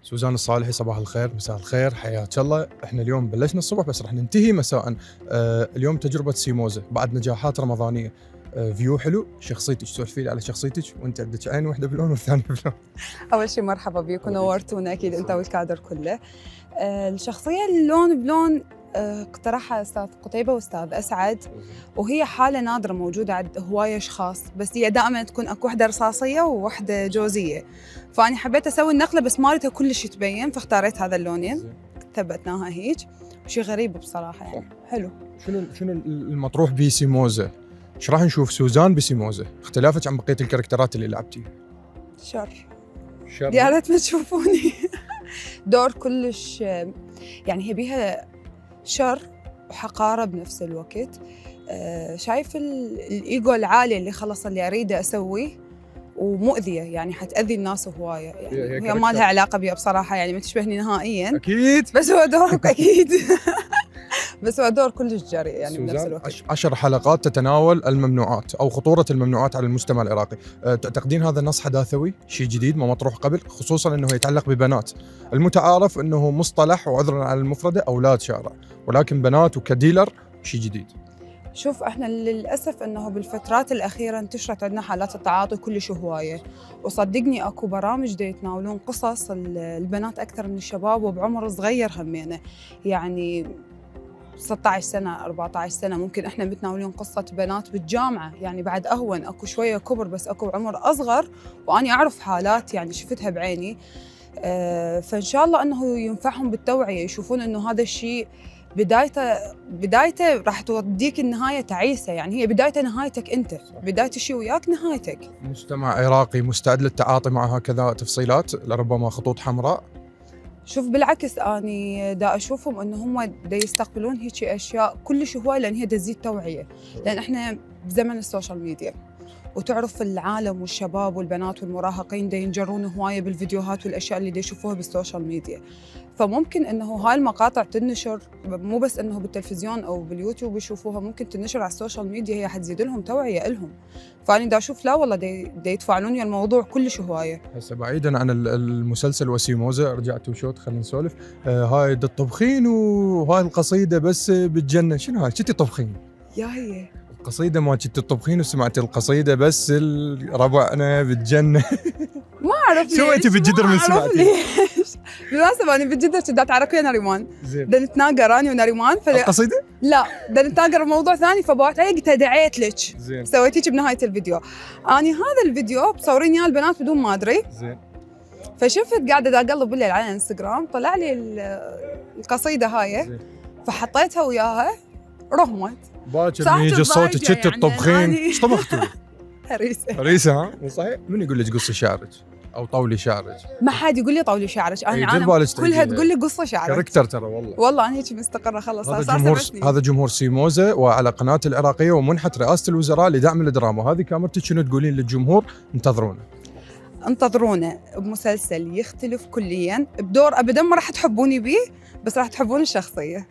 سوزان الصالحي، صباح الخير، مساء الخير، حياك الله. احنا اليوم بلشنا الصبح بس راح ننتهي مساء. اليوم تجربة سيموزة بعد نجاحات رمضانية. فيو حلو، شخصيتك سولفي لي على شخصيتك، وانت عندك عين واحدة بلون والثانية بلون. أول شيء مرحبا بيكم، نورتونا أكيد أنت والكادر كله. الشخصية اللون بلون اقترحها أستاذ قتيبة وأستاذ أسعد، وهي حالة نادرة موجودة عند هواية أشخاص، بس هي دائما تكون أكو وحدة رصاصية ووحدة جوزية، فأنا حبيت أسوي النقلة بس مالتها كلش تبين، فاختاريت هذا اللونين ثبتناها هيك. شيء غريب بصراحة يعني حلو. شنو المطروح بسيموزة؟ ايش راح نشوف سوزان بسيموزة؟ اختلافك عن بقية الكاركترات اللي لعبتيها. شر يا ريت ما تشوفوني. دور كلش يعني هي بيها شر وحقارة بنفس الوقت. شايف الإيجو العالي اللي خلص اللي أريده أسويه، ومؤذية يعني حتأذي الناس هواية، يعني هي ما لها علاقة بيها بصراحة، يعني ما تشبهني نهائياً أكيد، بس هو دورك أكيد. بس هو دور كلش جريء يعني بنفس الوقت. 10 حلقات تتناول الممنوعات أو خطورة الممنوعات على المجتمع العراقي. تعتقدين هذا نص حداثوي، شيء جديد ما مطروح قبل، خصوصاً أنه يتعلق ببنات؟ المتعارف أنه مصطلح وعذراً على المفردة أولاد شارع، ولكن بنات وكديلر شيء جديد. شوف احنا للأسف انه بالفترات الأخيرة انتشرت عندنا حالات التعاطي كلش هواية، وصدقني اكو برامج دي يتناولون قصص البنات أكثر من الشباب وبعمر صغير همينة، يعني 16 سنة 14 سنة. ممكن احنا متناولين قصة بنات بالجامعة، يعني بعد أهون، اكو شوية كبر بس اكو بعمر أصغر، وأني أعرف حالات يعني شفتها بعيني. فإن شاء الله أنه ينفعهم بالتوعية، يشوفون أنه هذا الشيء بدايته راح توديك النهاية تعيسة، يعني هي بدايته نهايتك أنت، بداية الشيء وياك نهايتك. مجتمع عراقي مستعد للتعاطي مع هكذا تفصيلات، لربما خطوط حمراء؟ شوف بالعكس، أني دا أشوفهم أنه هم دا يستقبلون هيك أشياء كلش هواية، لأن هي دا تزيد توعية، لأن إحنا بزمن السوشيال ميديا، وتعرف العالم والشباب والبنات والمراهقين دا ينجرون هواية بالفيديوهات والأشياء اللي دا يشوفوها بالسوشيال ميديا، فممكن إنه هاي المقاطع تنشر، مو بس إنه بالتلفزيون أو باليوتيوب يشوفوها، ممكن تنشر على السوشيال ميديا، هي حتزيد لهم توعية إلهم. فأنا دا أشوف لا والله دا يتفاعلون ويا الموضوع كلش هواية. هسه بعيدا عن المسلسل وسيموزة، رجعت وشوت، خلينا نسولف. هاي دا الطبخين وهاي القصيدة بس بالجنة، شنو هاي؟ شتي طبخين؟ يا هي القصيدة ما شتي الطبخين وسمعت القصيدة بس ربعنا بالجنة. ما أعرف ليش سويتي بالجدر من سمعتي؟ بالمناسبة أنا بالجدر كنت تعرق ويا نريمان، دا نتناقر أنا ونريمان القصيدة؟ لا دا نتناقر بموضوع ثاني، فبعت عليه قلت دعيت لك، زين، سويت هيك بنهاية الفيديو. أنا هذا الفيديو مصورين إياه البنات بدون ما أدري، زين، فشفت قاعدة دا أقلب بالليل على الانستغرام، طلع لي القصيدة هاي، زين. فحطيتها وياها، رهمت باكر يجي صوت شت يعني الطبخين، ايش طبختوا؟ هريسة. هريسة، ها؟ مو صحيح؟ من يقول لك قصي شعرك او طولي شعرك؟ ما حد يقول لي طولي شعرك، أي أنا بالك كلها تعيدين. تقول لي قصة شعرك. كاركتر ترى والله. والله أنا هيك مستقرة خلص، هذا جمهور سيموزة، وعلى قناة العراقية ومنحة رئاسة الوزراء لدعم الدراما. هذه كاميرتك، شنو تقولين للجمهور؟ انتظرونا بمسلسل يختلف كليا، بدور ابدا ما راح تحبوني بيه، بس راح تحبون الشخصية.